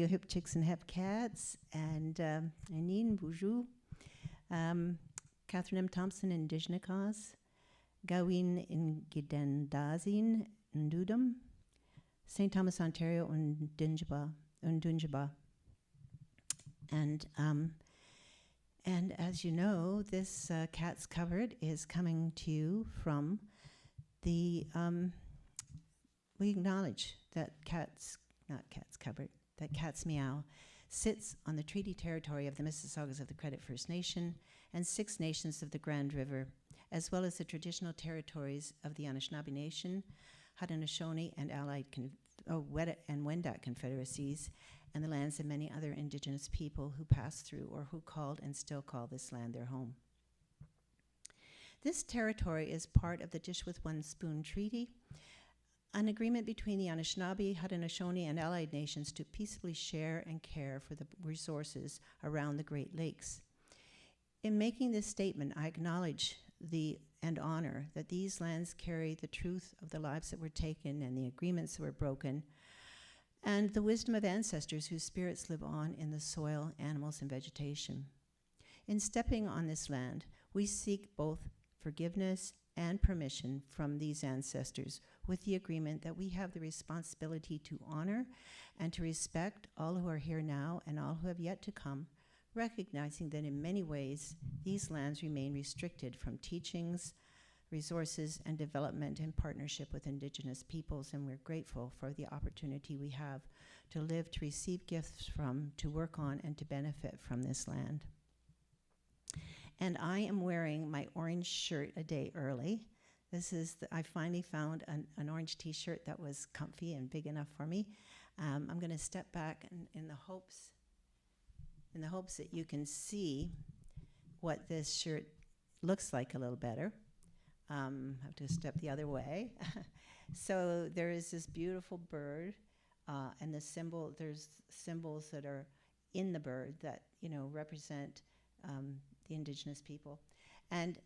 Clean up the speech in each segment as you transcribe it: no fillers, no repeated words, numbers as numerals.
you hip chicks and hep cats, and Anine Boujou, Catherine M. Thompson in Dijnakas, Gawin in Gidendazin Ndudum, St. Thomas, Ontario, Undunjaba. And as you know, this Cats Covered is coming to you from the, we acknowledge that Cats Meow sits on the treaty territory of the Mississaugas of the Credit First Nation and 6 nations of the Grand River, as well as the traditional territories of the Anishinaabe Nation, Haudenosaunee and allied and Wendat confederacies, and the lands of many other Indigenous people who passed through or who called and still call this land their home. This territory is part of the Dish with One Spoon Treaty, an agreement between the Anishinaabe, Haudenosaunee, and allied nations to peaceably share and care for the resources around the Great Lakes. In making this statement, I acknowledge and honor that these lands carry the truth of the lives that were taken and the agreements that were broken, and the wisdom of ancestors whose spirits live on in the soil, animals, and vegetation. In stepping on this land, we seek both forgiveness and permission from these ancestors, with the agreement that we have the responsibility to honor and to respect all who are here now and all who have yet to come, recognizing that in many ways these lands remain restricted from teachings, resources, and development in partnership with Indigenous peoples, and we're grateful for the opportunity we have to live, to receive gifts from, to work on, and to benefit from this land. And I am wearing my orange shirt a day early. I finally found an orange t-shirt that was comfy and big enough for me. I'm gonna step back in the hopes that you can see what this shirt looks like a little better. I have to step the other way. So there is this beautiful bird, and there's symbols that are in the bird that represent the Indigenous people. And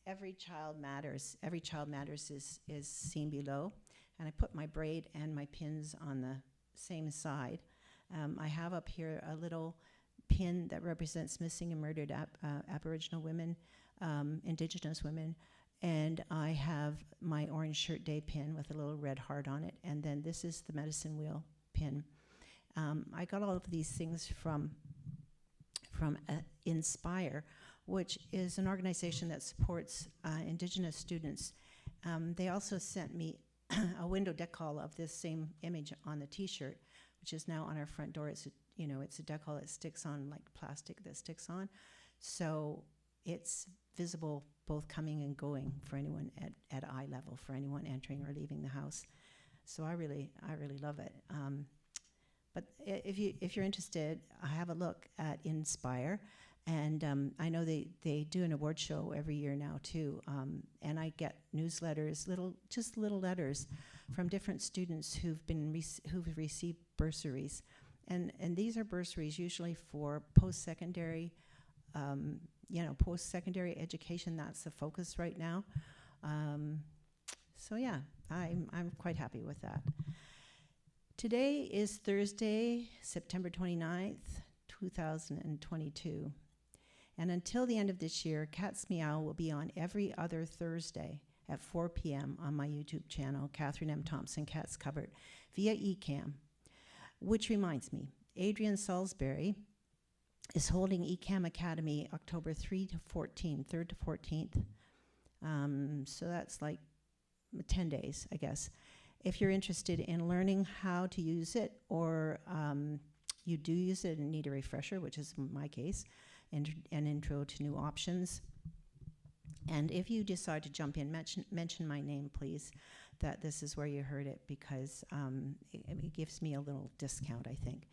every child matters. Every child matters is seen below. And I put my braid and my pins on the same side. I have up here a little pin that represents missing and murdered Aboriginal women, Indigenous women. And I have my orange shirt day pin with a little red heart on it. And then this is the medicine wheel pin. I got all of these things from Inspire, which is an organization that supports Indigenous students. They also sent me a window decal of this same image on the t-shirt, which is now on our front door. It's a decal that sticks on, like plastic that sticks on. So it's visible both coming and going for anyone at eye level, for anyone entering or leaving the house. So I really love it. But if you're interested, have a look at Inspire. And I know they do an award show every year now too. And I get newsletters, little letters from different students who've received bursaries. And these are bursaries usually for post-secondary, post-secondary education. That's the focus right now. So yeah, I'm quite happy with that. Today is Thursday, September 29th, 2022. And until the end of this year, Cats Meow will be on every other Thursday at 4 p.m. on my YouTube channel, Catherine M. Thompson Cats Covered, via eCam. Which reminds me, Adrian Salisbury is holding eCam Academy October 3rd to 14th. So that's like 10 days, I guess. If you're interested in learning how to use it, or you do use it and need a refresher, which is my case, and an intro to new options. And if you decide to jump in, mention my name, please, that this is where you heard it, because it gives me a little discount, I think.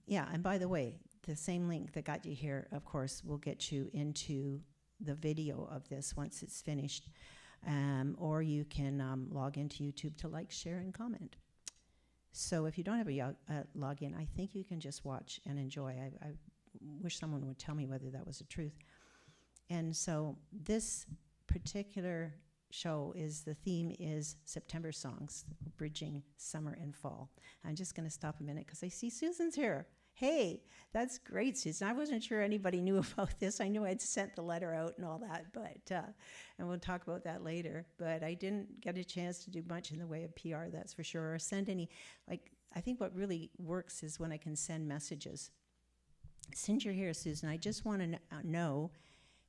Yeah, and by the way, the same link that got you here, of course, will get you into the video of this once it's finished. Or you can log into YouTube to like, share, and comment. So if you don't have a login, I think you can just watch and enjoy. I wish someone would tell me whether that was the truth. And so this particular show is the theme is September songs, bridging summer and fall. I'm just going to stop a minute because I see Susan's here. Hey, that's great, Susan. I wasn't sure anybody knew about this. I knew I'd sent the letter out and all that, but and we'll talk about that later. But I didn't get a chance to do much in the way of PR, that's for sure, or send any, like, I think what really works is when I can send messages. Since you're here, Susan, I just want to know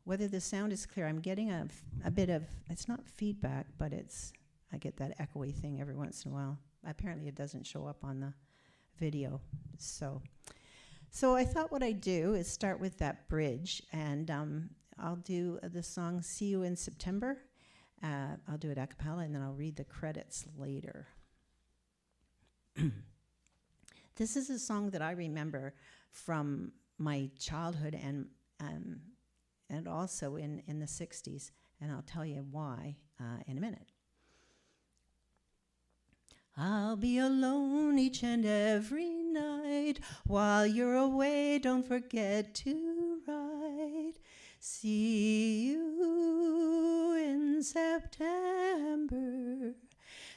whether the sound is clear. I'm getting a bit of, it's not feedback, but I get that echoey thing every once in a while. Apparently it doesn't show up on the video. So I thought what I'd do is start with that bridge, and I'll do the song See You in September. I'll do it a cappella, and then I'll read the credits later. This is a song that I remember from my childhood and also in the 60s, and I'll tell you why in a minute. I'll be alone each and every night. While you're away, don't forget to write. See you in September.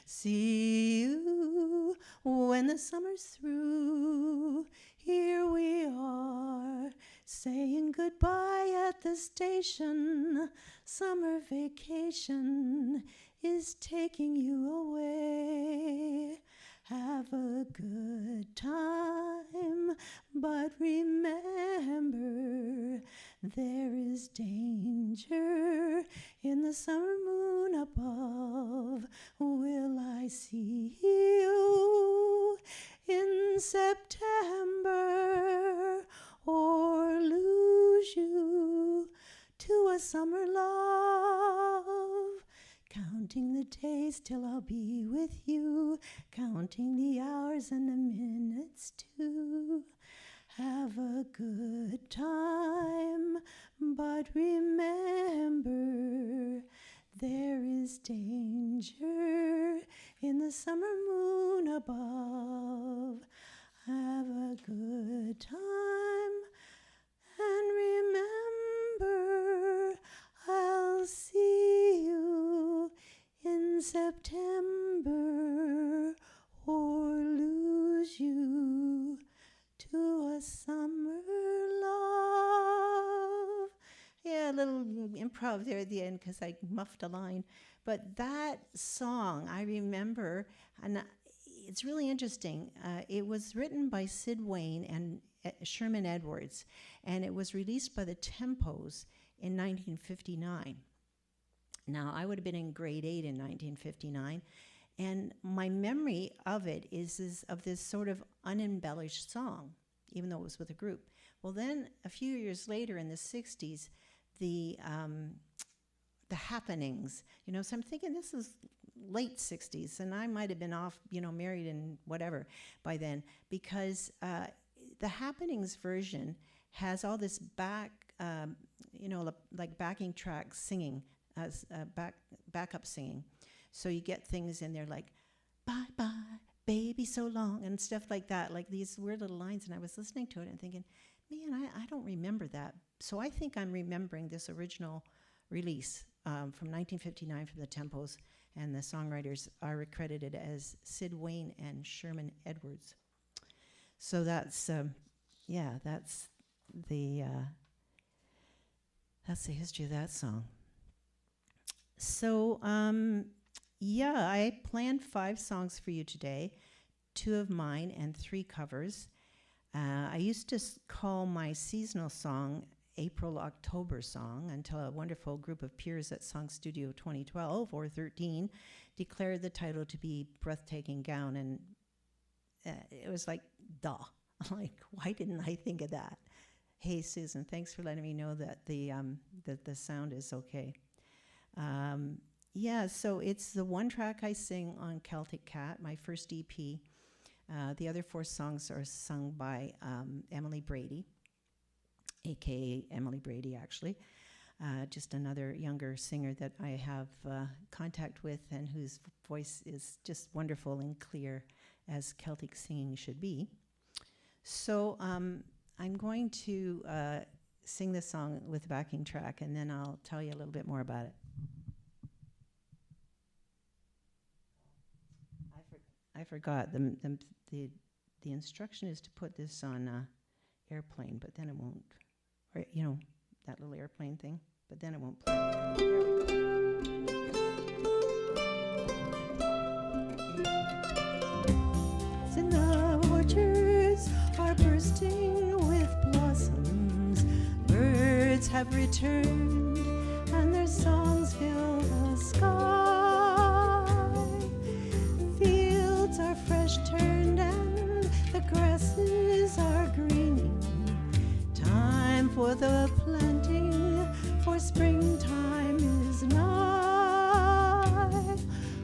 See you when the summer's through. Here we are, saying goodbye at the station. Summer vacation is taking you away. Have a good time, but remember, there is danger in the summer moon above. Will I see you in September, or lose you to a summer love? Counting the days till I'll be with you, counting the hours and the minutes too. Have a good time, but remember, there is danger in the summer moon above. Have a good time, and remember, I'll see you in September, or lose you to a summer love. Yeah, a little improv there at the end because I muffed a line. But that song, I remember, and it's really interesting. It was written by Sid Wayne and Sherman Edwards, and it was released by the Tempos in 1959. Now, I would have been in grade 8 in 1959, and my memory of it is of this sort of unembellished song, even though it was with a group. Well, then, a few years later in the 60s, the happenings, so I'm thinking this is late 60s, and I might have been off, married and whatever by then, because the happenings version has all this like backing track singing, as backup singing. So you get things in there like, bye bye, baby, so long, and stuff like that, like these weird little lines. And I was listening to it and thinking, man, I don't remember that. So I think I'm remembering this original release from 1959 from the Tempos, and the songwriters are credited as Sid Wayne and Sherman Edwards. So that's that's the history of that song. So I planned 5 songs for you today, 2 of mine and 3 covers. I used to call my seasonal song April-October song until a wonderful group of peers at Song Studio 2012 or 13 declared the title to be Breathtaking Gown, and it was like, duh. Like, why didn't I think of that? Hey, Susan, thanks for letting me know that the sound is okay. So it's the one track I sing on Celtic Cat, my first EP. The other 4 songs are sung by Emily Brady, a.k.a. Emily Brady, actually. Just another younger singer that I have contact with and whose voice is just wonderful and clear, as Celtic singing should be. So I'm going to sing this song with a backing track, and then I'll tell you a little bit more about it. I forgot. The instruction is to put this on airplane, but then it won't. Or, you know, that little airplane thing, but then it won't play. There we go. In the orchards are bursting with blossoms. Birds have returned, and their songs fill the sky. Fields are fresh turned, and the grasses are greening. Time for the planting, for springtime is nigh.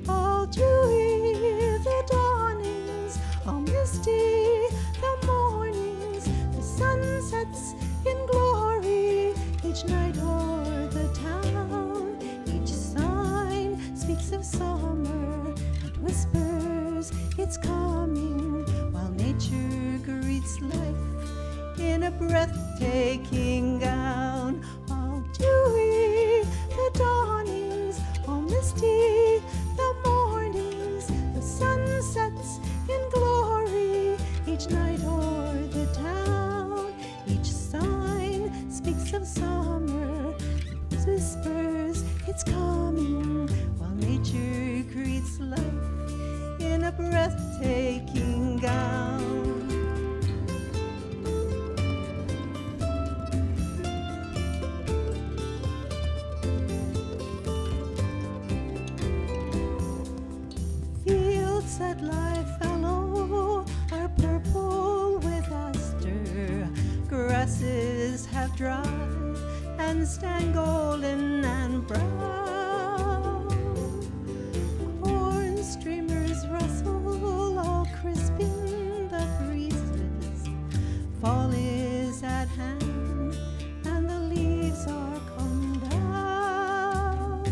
All dewy the dawnings, all misty the mornings. The sun sets in glory each night o'er the town. Each sign speaks of summer and whispers it's coming, while nature greets life in a breathtaking gown. All dewy the dawnings, all misty the mornings. The sun sets in glory each night o'er the town. Each sign speaks of summer, whispers it's coming, while nature greets life in a breathtaking gown. That lie fallow are purple with aster. Grasses have dried and stand golden and brown. Corn streamers rustle, all crisp in the breezes. Fall is at hand, and the leaves are come down.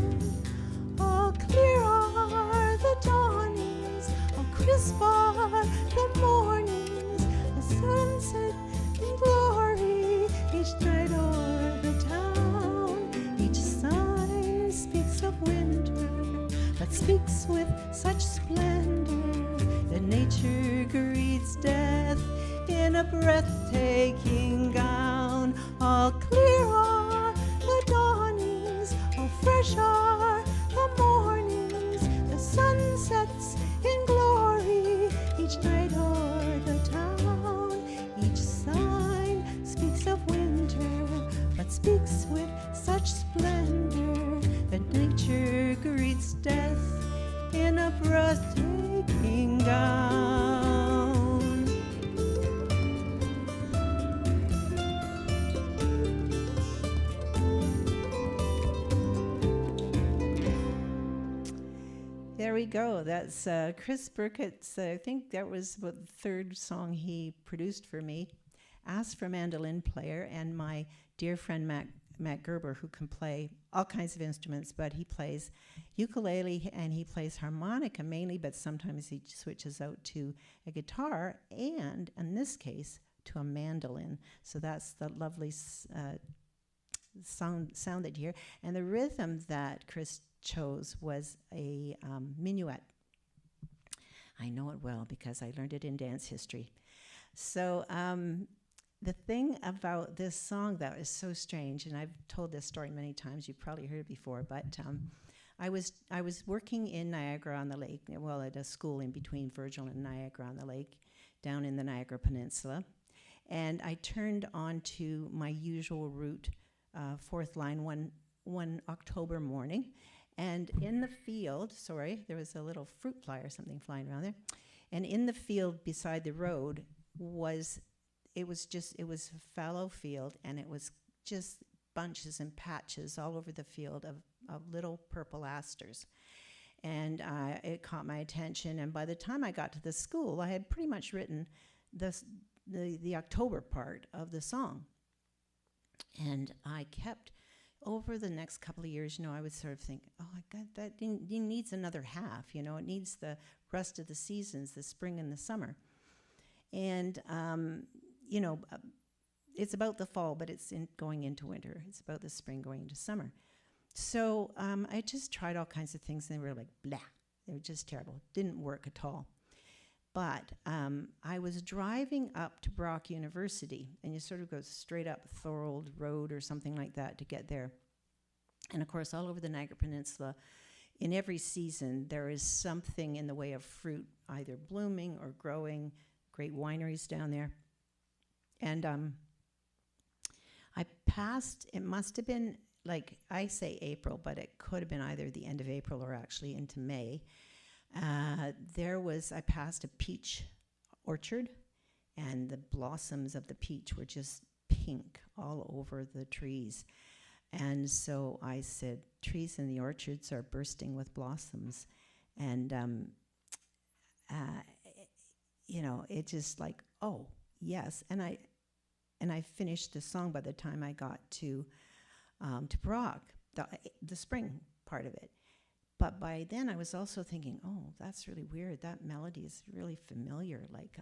All clear are the dawnings, crisp are the mornings. The sunset in glory each night o'er the town. Each sign speaks of winter, but speaks with such splendor that nature greets death in a breathtaking gown. All clear are the dawnings, all fresh are the mornings. The sun sets in glory each night o'er the town. Each sign speaks of winter, but speaks with such splendor that nature greets death in a breathtaking gown. There we go. That's Chris Burkett's, I think that was about the third song he produced for me. Asked for a mandolin player, and my dear friend Matt Gerber, who can play all kinds of instruments, but he plays ukulele and he plays harmonica mainly, but sometimes he switches out to a guitar and, in this case, to a mandolin. So that's the lovely sound that you hear. And the rhythm that Chris chose was a minuet. I know it well because I learned it in dance history. So the thing about this song that is so strange, and I've told this story many times, you've probably heard it before, but I was working in Niagara-on-the-Lake, well, at a school in between Virgil and Niagara-on-the-Lake, down in the Niagara Peninsula, and I turned onto my usual route, fourth line, one October morning, and in the field, there was a little fruit fly or something flying around there, and in the field beside the road it was a fallow field, and it was just bunches and patches all over the field of little purple asters. And it caught my attention, and by the time I got to the school, I had pretty much written the October part of the song. And I kept, over the next couple of years, I would sort of think, oh, God, that needs another half, it needs the rest of the seasons, the spring and the summer. And it's about the fall, but it's going into winter. It's about the spring going into summer. So I just tried all kinds of things, and they were like, blah. They were just terrible. Didn't work at all. But I was driving up to Brock University, and you sort of go straight up Thorold Road or something like that to get there. And of course, all over the Niagara Peninsula, in every season, there is something in the way of fruit either blooming or growing, great wineries down there. And I passed, it must have been, like, I say April, but it could have been either the end of April or actually into May. I passed a peach orchard, and the blossoms of the peach were just pink all over the trees. And so I said, trees in the orchards are bursting with blossoms. And, it just like, oh, yes. And I finished the song by the time I got to Brock, the spring part of it. But by then I was also thinking, oh, that's really weird. That melody is really familiar. Like,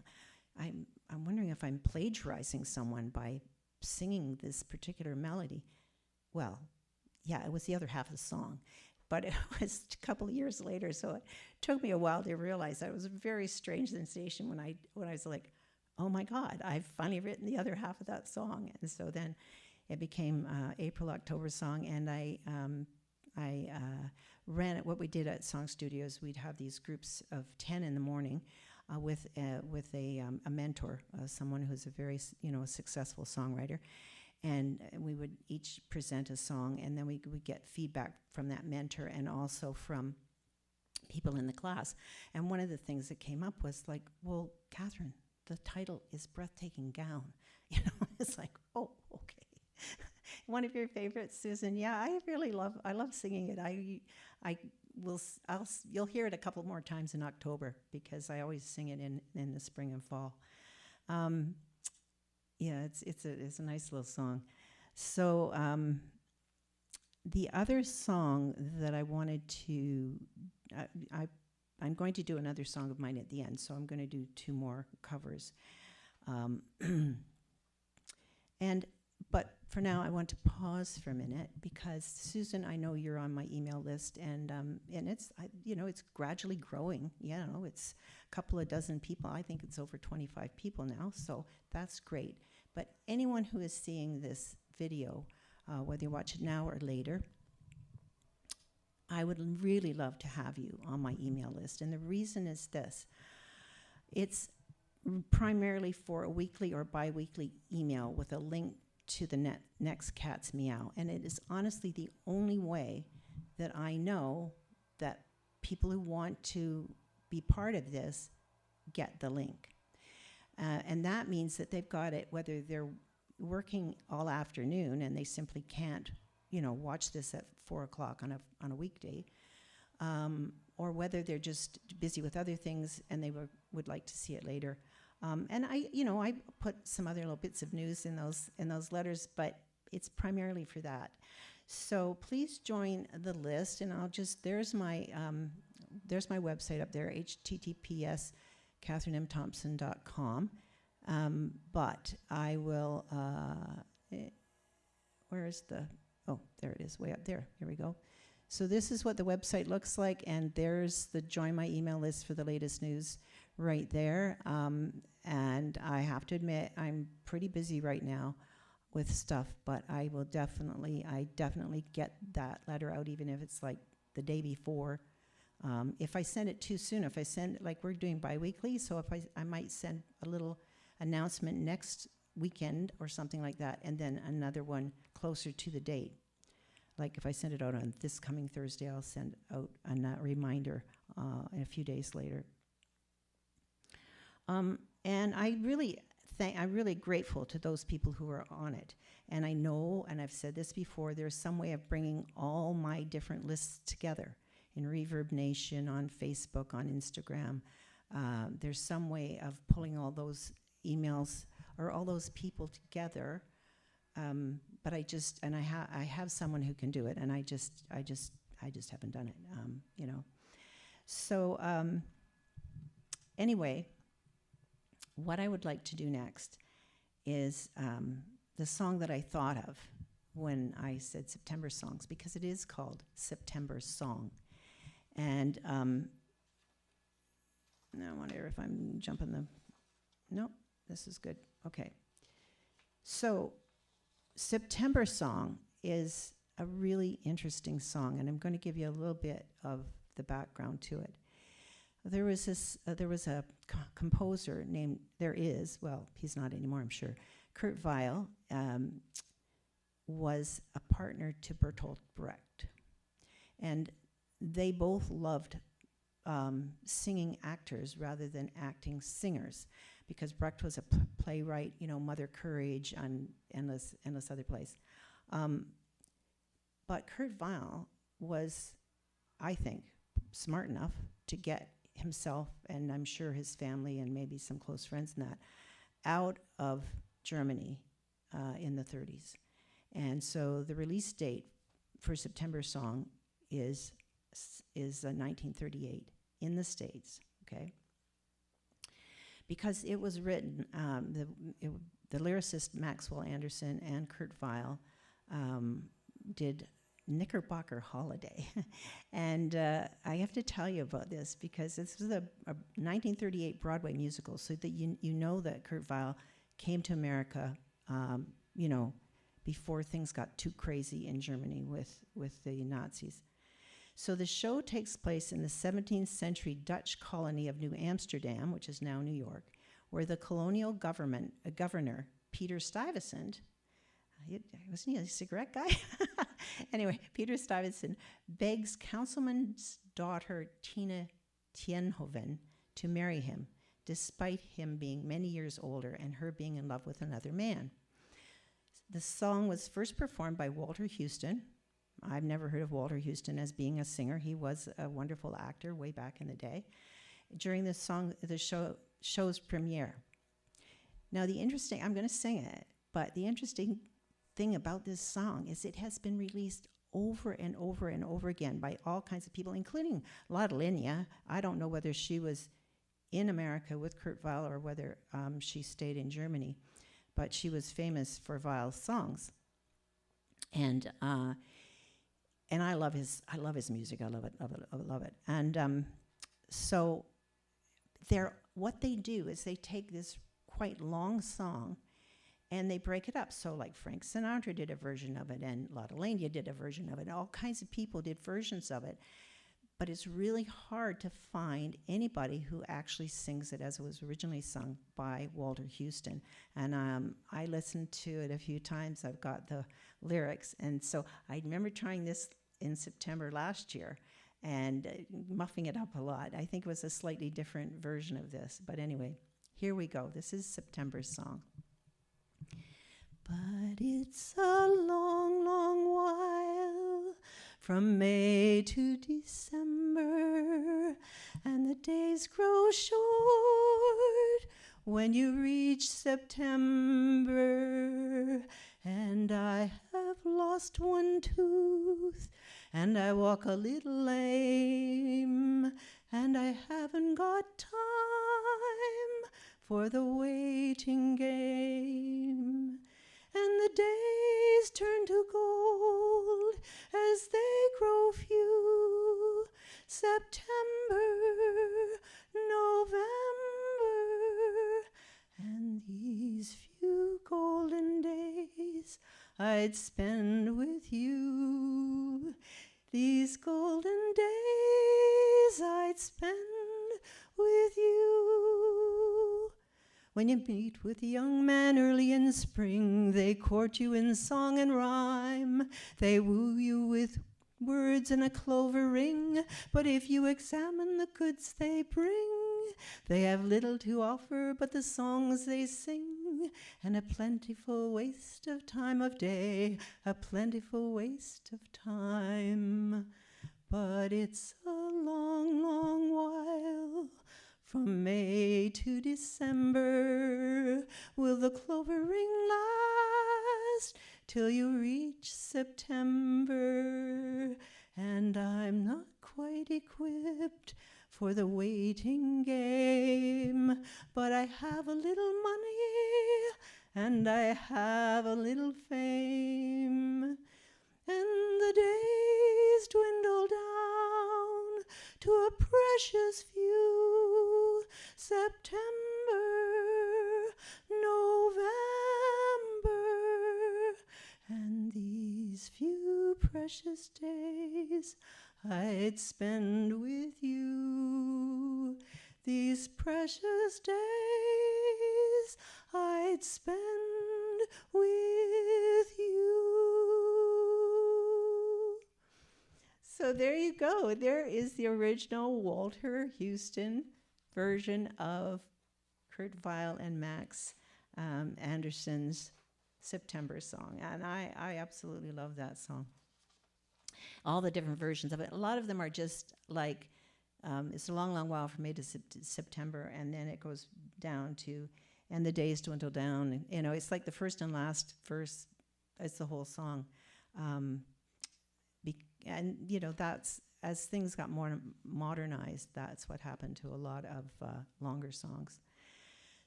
I'm wondering if I'm plagiarizing someone by singing this particular melody. Well, yeah, it was the other half of the song. But it was a couple of years later, so it took me a while to realize that. It was a very strange sensation when I was like, oh my God, I've finally written the other half of that song. And so then it became April, October song, and I ran it. What we did at Song Studios, we'd have these groups of 10 in the morning with a mentor, someone who's a very successful songwriter, and we would each present a song, and then we would get feedback from that mentor and also from people in the class. And one of the things that came up was like, well, Catherine, the title is Breathtaking Gown. It's like, oh, okay. One of your favorites, Susan? Yeah, I love singing it. You'll hear it a couple more times in October because I always sing it in the spring and fall. Yeah, it's a nice little song. So the other song that I wanted to, I'm going to do another song of mine at the end, so I'm going to do 2 more covers. But for now, I want to pause for a minute because Susan, I know you're on my email list, and it's it's gradually growing. It's a couple of dozen people. I think it's over 25 people now, so that's great. But anyone who is seeing this video, whether you watch it now or later, I would really love to have you on my email list, and the reason is this: it's primarily for a weekly or bi-weekly email with a link to the next Cat's Meow. And it is honestly the only way that I know that people who want to be part of this get the link. And that means that they've got it, whether they're working all afternoon and they simply can't, watch this at 4 o'clock on a weekday, or whether they're just busy with other things and they would like to see it later. And I put some other little bits of news in those letters, but it's primarily for that. So please join the list, and there's my website up there, https catherinemthompson.com. But I will. Where is the? Oh, there it is, way up there. Here we go. So this is what the website looks like, and there's the join my email list for the latest news right there. And I have to admit, I'm pretty busy right now with stuff, but I definitely get that letter out, even if it's like the day before. If I send it too soon, like we're doing bi-weekly, so if I might send a little announcement next weekend or something like that, and then another one closer to the date. Like if I send it out on this coming Thursday, I'll send out a reminder a few days later. And I'm really grateful to those people who are on it. And I know, and I've said this before, there's some way of bringing all my different lists together in Reverb Nation, on Facebook, on Instagram. There's some way of pulling all those emails or all those people together. But I have someone who can do it, and I just haven't done it, So anyway, what I would like to do next is the song that I thought of when I said September songs, because it is called September Song. And Now I wonder if I'm jumping the... Nope, this is good. Okay. So, September Song is a really interesting song, and I'm going to give you a little bit of the background to it. There was a composer named, he's not anymore, I'm sure. Kurt Weill was a partner to Bertolt Brecht. And they both loved singing actors rather than acting singers, because Brecht was a playwright, Mother Courage, and endless other plays. But Kurt Weill was, I think, smart enough to get himself, and I'm sure his family and maybe some close friends in that, out of Germany in the 30s. And so the release date for September Song is 1938 in the States, okay? Because it was written, the lyricist Maxwell Anderson and Kurt Weill did Knickerbocker Holiday. And I have to tell you about this because this was a 1938 Broadway musical, so that you know that Kurt Weill came to America, before things got too crazy in Germany with the Nazis. So the show takes place in the 17th century Dutch colony of New Amsterdam, which is now New York, where the colonial governor, Peter Stuyvesant, wasn't he a cigarette guy? Anyway, Peter Stuyvesant begs Councilman's daughter, Tina Tienhoven, to marry him, despite him being many years older and her being in love with another man. The song was first performed by Walter Houston. I've never heard of Walter Houston as being a singer. He was a wonderful actor way back in the day. During the show's premiere. Now I'm going to sing it, but the interesting thing about this song is it has been released over and over and over again by all kinds of people, including Lotte Lenya. I don't know whether she was in America with Kurt Weill or whether she stayed in Germany, but she was famous for Weill's songs. And I love his music. I love it. And so what they do is they take this quite long song and they break it up. So like Frank Sinatra did a version of it, and Lotte Lenya did a version of it. All kinds of people did versions of it. But it's really hard to find anybody who actually sings it as it was originally sung by Walter Houston. And I listened to it a few times. I've got the lyrics. And so I remember trying this in September last year and muffing it up a lot. I think it was a slightly different version of this. But anyway, here we go. This is September's song. But it's a long, long while from May to December, and the days grow short when you reach September. And I have lost one tooth, and I walk a little lame, and I haven't got time for the waiting game. And the days turn to gold as they grow few. September, November, and these few golden days I'd spend with you. These golden days I'd spend with you. When you meet with a young man early in spring, they court you in song and rhyme. They woo you with words and a clover ring. But if you examine the goods they bring, they have little to offer but the songs they sing, and a plentiful waste of time of day, a plentiful waste of time. But it's a long, long while from May to December. Will the clover ring last till you reach September? And I'm not quite equipped for the waiting game, but I have a little money and I have a little fame, and the days dwindle down to a precious few. September, November, and these few precious days I'd spend with you. These precious days I'd spend with you. So there you go. There is the original Walter Houston version of Kurt Weill and Max Anderson's September song. And I absolutely love that song. All the different versions of it. A lot of them are just like, it's a long, long while from May to September, and then it goes down to, and the days dwindle down. And, you know, it's like the first and last verse, it's the whole song. And, you know, that's, as things got more modernized, that's what happened to a lot of longer songs.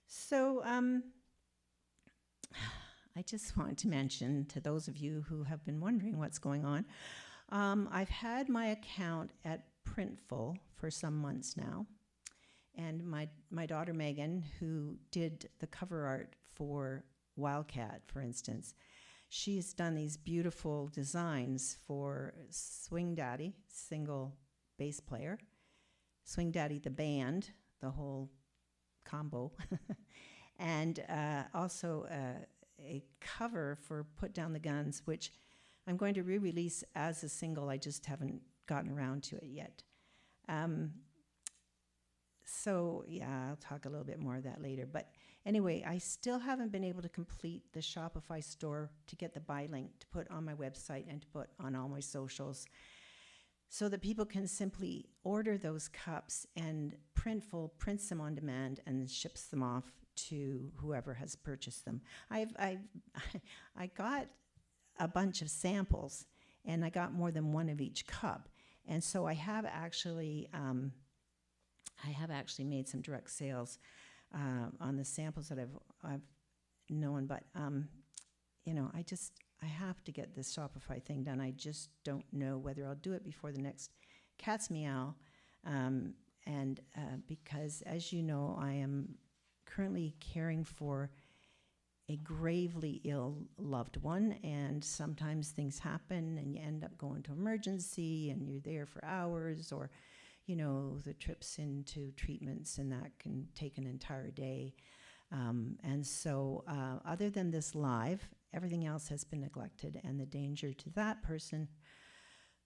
So I just want to mention to those of you who have been wondering what's going on, I've had my account at Printful for some months now, and my daughter Megan, who did the cover art for Wildcat, for instance, she's done these beautiful designs for Swing Daddy, single bass player, Swing Daddy the band, the whole combo, and also a cover for Put Down the Guns, which I'm going to re-release as a single. I just haven't gotten around to it yet. So yeah, I'll talk a little bit more of that later. But anyway, I still haven't been able to complete the Shopify store to get the buy link to put on my website and to put on all my socials, so that people can simply order those cups, and Printful prints them on demand and ships them off to whoever has purchased them. I got a bunch of samples, and I got more than one of each cup, and so I have actually made some direct sales on the samples that I've known, but you know, I have to get this Shopify thing done. I just don't know whether I'll do it before the next Cat's Meow, and because, as you know, I am currently caring for a gravely ill loved one, and sometimes things happen and you end up going to emergency and you're there for hours, or you know, the trips into treatments, and that can take an entire day. And so other than this live, everything else has been neglected, and the danger to that person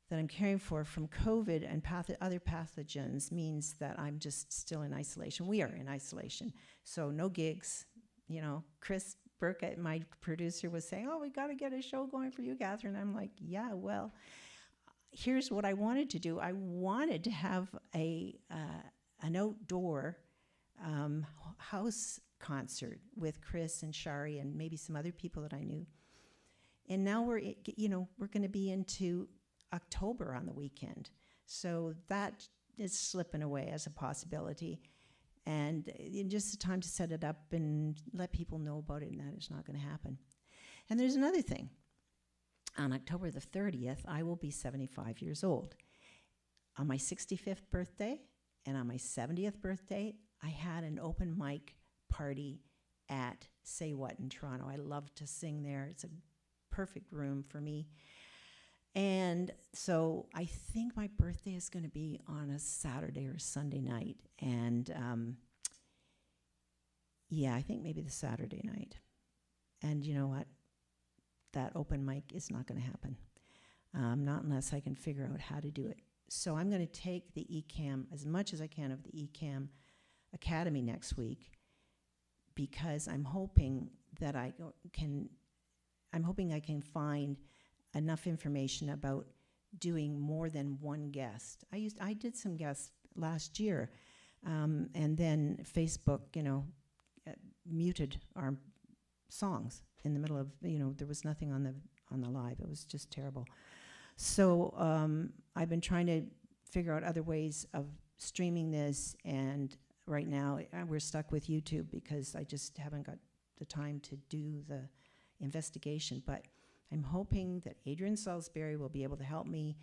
that I'm caring for from COVID and other pathogens means that I'm just still in isolation. We are in isolation. So no gigs. You know, Chris Burkett, my producer, was saying, oh, we got to get a show going for you, Catherine. I'm like, yeah, well, here's what I wanted to do. I wanted to have an outdoor house concert with Chris and Shari and maybe some other people that I knew. And now we're going to be into October on the weekend. So that is slipping away as a possibility. And just the time to set it up and let people know about it, and that is not going to happen. And there's another thing. On October the 30th, I will be 75 years old. On my 65th birthday and on my 70th birthday, I had an open mic party at Say What in Toronto. I love to sing there. It's a perfect room for me. And so I think my birthday is going to be on a Saturday or Sunday night. And yeah, I think maybe the Saturday night. And you know what? That open mic is not going to happen. Not unless I can figure out how to do it. So I'm going to take the ECAM, as much as I can of the ECAM Academy next week, because I'm hoping that I can find enough information about doing more than one guest. I did some guests last year, and then Facebook, muted our songs in the middle of, there was nothing on the live. It was just terrible. So I've been trying to figure out other ways of streaming this, and right now we're stuck with YouTube because I just haven't got the time to do the investigation. But I'm hoping that Adrian Salisbury will be able to help me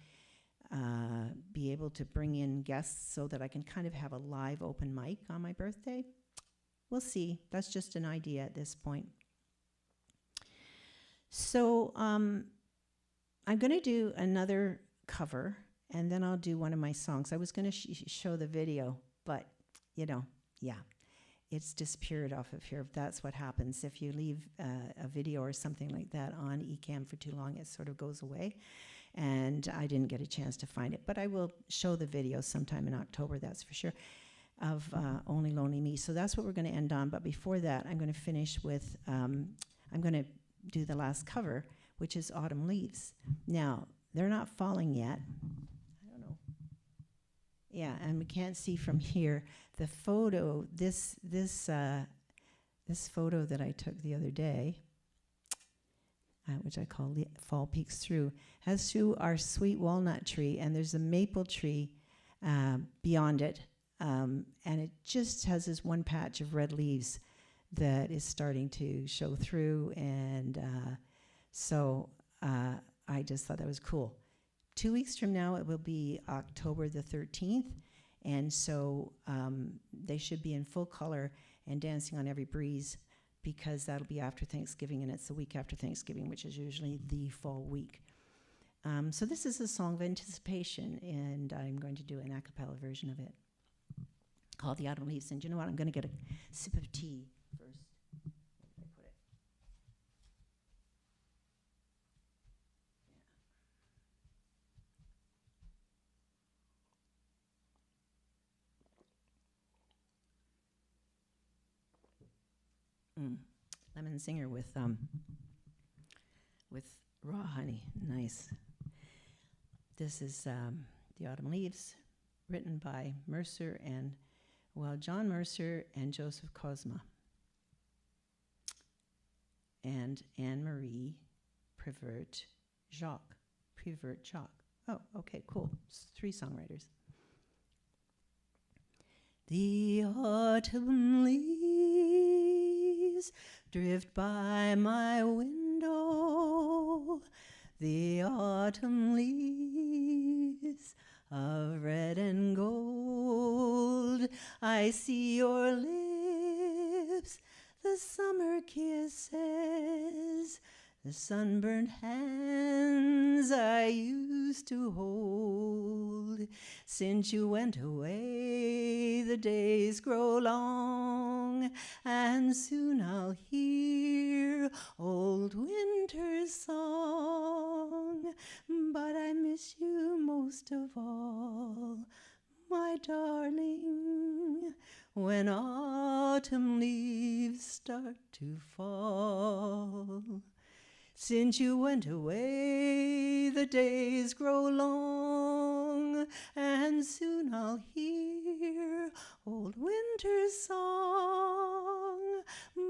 be able to bring in guests so that I can kind of have a live open mic on my birthday. We'll see. That's just an idea at this point. So I'm going to do another cover, and then I'll do one of my songs. I was going to show the video, but, you know, yeah, it's disappeared off of here. That's what happens. If you leave a video or something like that on Ecamm for too long, it sort of goes away. And I didn't get a chance to find it. But I will show the video sometime in October, that's for sure, of Only Lonely Me. So that's what we're going to end on. But before that, I'm going to finish with, I'm going to do the last cover, which is Autumn Leaves. Now, they're not falling yet. I don't know. Yeah, and we can't see from here. The photo, this photo that I took the other day, which I call Fall Peeks Through, has through our sweet walnut tree, and there's a maple tree beyond it, and it just has this one patch of red leaves that is starting to show through, and so I just thought that was cool. 2 weeks from now, it will be October the 13th, and so they should be in full color and dancing on every breeze, because that'll be after Thanksgiving, and it's the week after Thanksgiving, which is usually the fall week. So this is a song of anticipation, and I'm going to do an a cappella version of it called The Autumn Leaves. And you know what? I'm going to get a sip of tea first. Where did I put it? Lemon Singer with raw honey. Nice. This is The Autumn Leaves, written by John Mercer and Joseph Cosma, and Anne-Marie Prevert-Jacques. Oh, okay, cool. 3 songwriters. The autumn leaves drift by my window, the autumn leaves of red and gold. I see your lips, the summer kisses, the sunburned hands I used to hold. Since you went away, the days grow long, and soon I'll hear old winter's song. But I miss you most of all, my darling, when autumn leaves start to fall. Since you went away, the days grow long, and soon I'll hear old winter's song.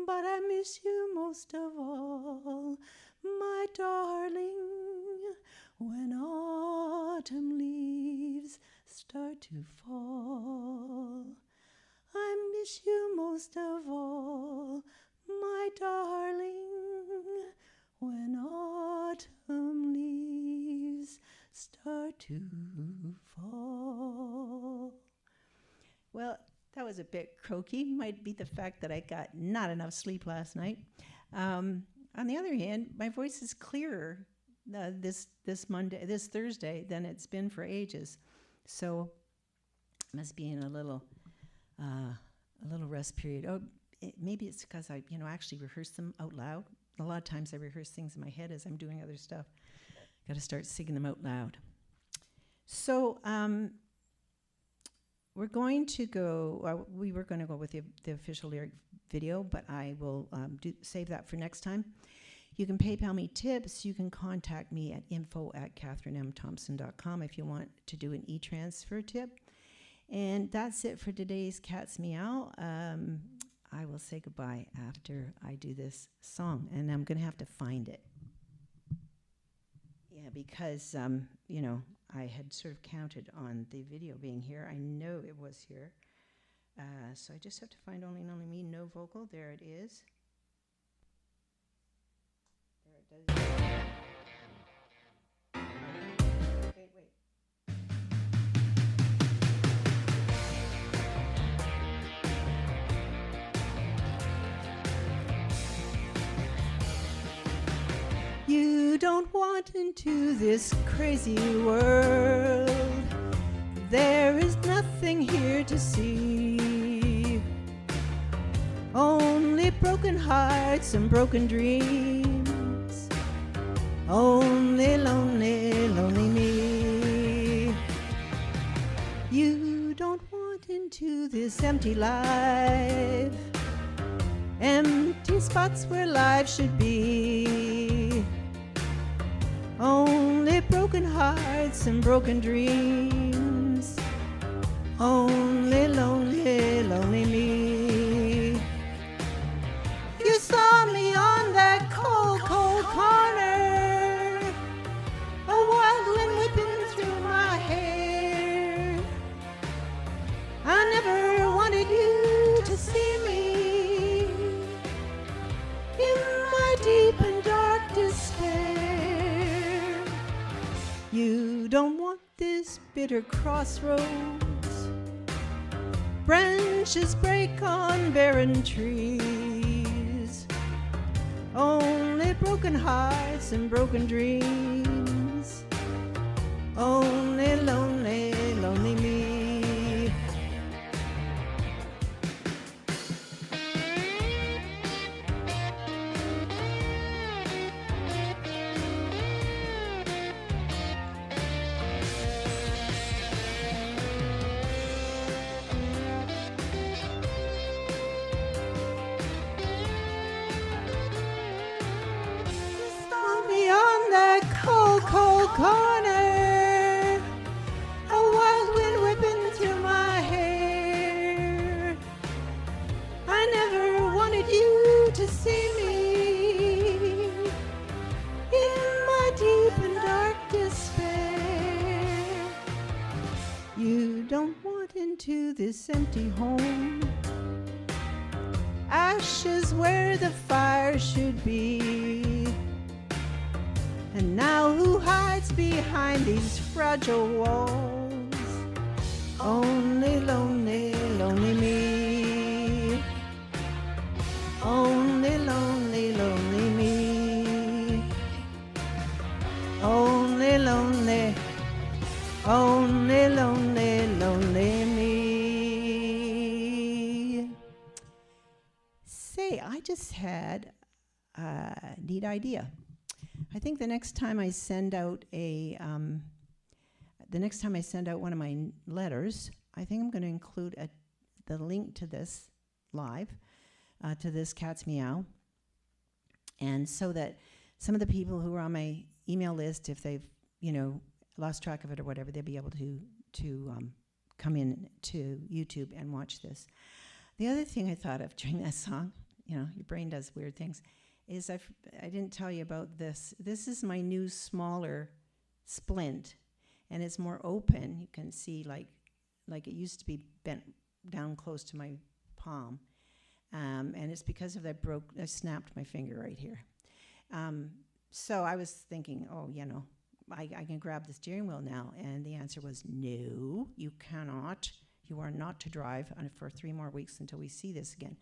But I miss you most of all, my darling, when autumn leaves start to fall. I miss you most of all, my darling, when autumn leaves start to fall. Well, that was a bit croaky. Might be the fact that I got not enough sleep last night. On the other hand, my voice is clearer this Thursday than it's been for ages. So must be in a little rest period. Oh, maybe it's because I actually rehearse them out loud. A lot of times I rehearse things in my head as I'm doing other stuff. Got to start singing them out loud. So we're going to go, we were going to go with the official lyric video, but I will save that for next time. You can PayPal me tips. You can contact me at info@katherinemthompson.com if you want to do an e-transfer tip. And that's it for today's Cat's Meow. I will say goodbye after I do this song, and I'm going to have to find it. Yeah, because, I had sort of counted on the video being here. I know it was here. So I just have to find Only Lonely Me, no vocal. There it is. There it does. Wait. don't want into this crazy world. There is nothing here to see, only broken hearts and broken dreams, only lonely, lonely me. You don't want into this empty life, empty spots where life should be, only broken hearts and broken dreams, only lonely, lonely me. You saw me on that cold, cold corner, a wild wind whipping through my hair. I never wanted you to see me in my deep and dark despair. You don't want this bitter crossroads, branches break on barren trees, only broken hearts and broken dreams, only lonely, lonely me. Cold corner, a wild wind whipping through my hair. I never wanted you to see me in my deep and dark despair. You don't want into this empty home, ashes where the fire should be. And now who hides behind these fragile walls? Only lonely, lonely me. Only lonely, lonely me. Only lonely, only lonely, lonely me. Say, I just had a neat idea. I think the next time I send out one of my letters, I think I'm going to include the link to this live, to this Cat's Meow, and so that some of the people who are on my email list, if they've lost track of it or whatever, they'll be able to come in to YouTube and watch this. The other thing I thought of during that song, your brain does weird things, is I didn't tell you about this. This is my new smaller splint, and it's more open. You can see like it used to be bent down close to my palm, and it's because of that I snapped my finger right here. So I was thinking, I can grab the steering wheel now, and the answer was no, you cannot. You are not to drive for 3 more weeks until we see this again.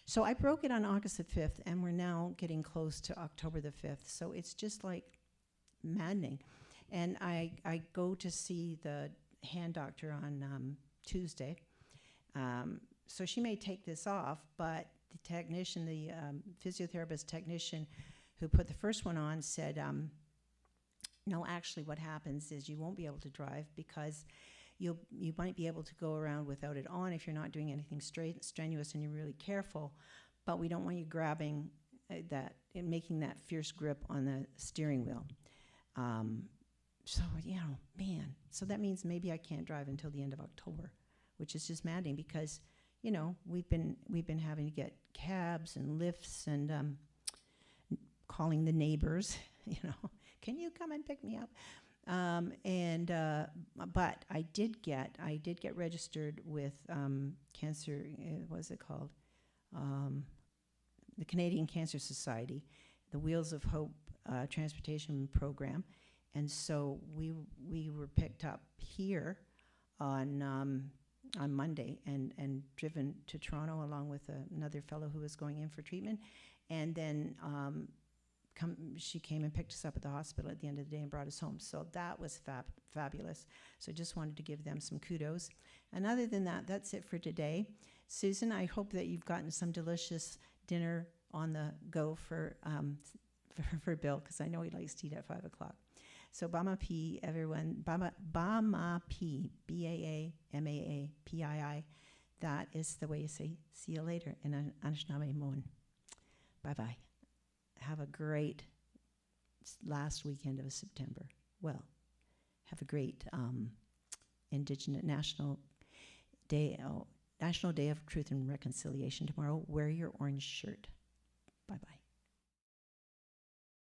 So I broke it on August the 5th, and we're now getting close to October the 5th. So it's just like maddening. And I go to see the hand doctor on Tuesday. So she may take this off, but the technician, the physiotherapist technician who put the first one on said, no, actually what happens is you won't be able to drive because you might be able to go around without it on if you're not doing anything strenuous and you're really careful, but we don't want you grabbing that and making that fierce grip on the steering wheel. So so that means maybe I can't drive until the end of October, which is just maddening because we've been having to get cabs and lifts and calling the neighbors. Can you come and pick me up? But I did get registered with cancer. What is it called? The Canadian Cancer Society, the Wheels of Hope transportation program, and so we were picked up here on Monday and driven to Toronto along with another fellow who was going in for treatment, and then she came and picked us up at the hospital at the end of the day and brought us home. So that was fabulous. So just wanted to give them some kudos. And other than that, that's it for today. Susan, I hope that you've gotten some delicious dinner on the go for Bill, because I know he likes to eat at 5 o'clock. So Bama P, everyone. Bama P, Baamaa Pii. That is the way you say see you later in Anishinaabe Moan. Bye-bye. Have a great last weekend of September. Well, have a great Indigenous National Day of Truth and Reconciliation tomorrow. Wear your orange shirt. Bye-bye.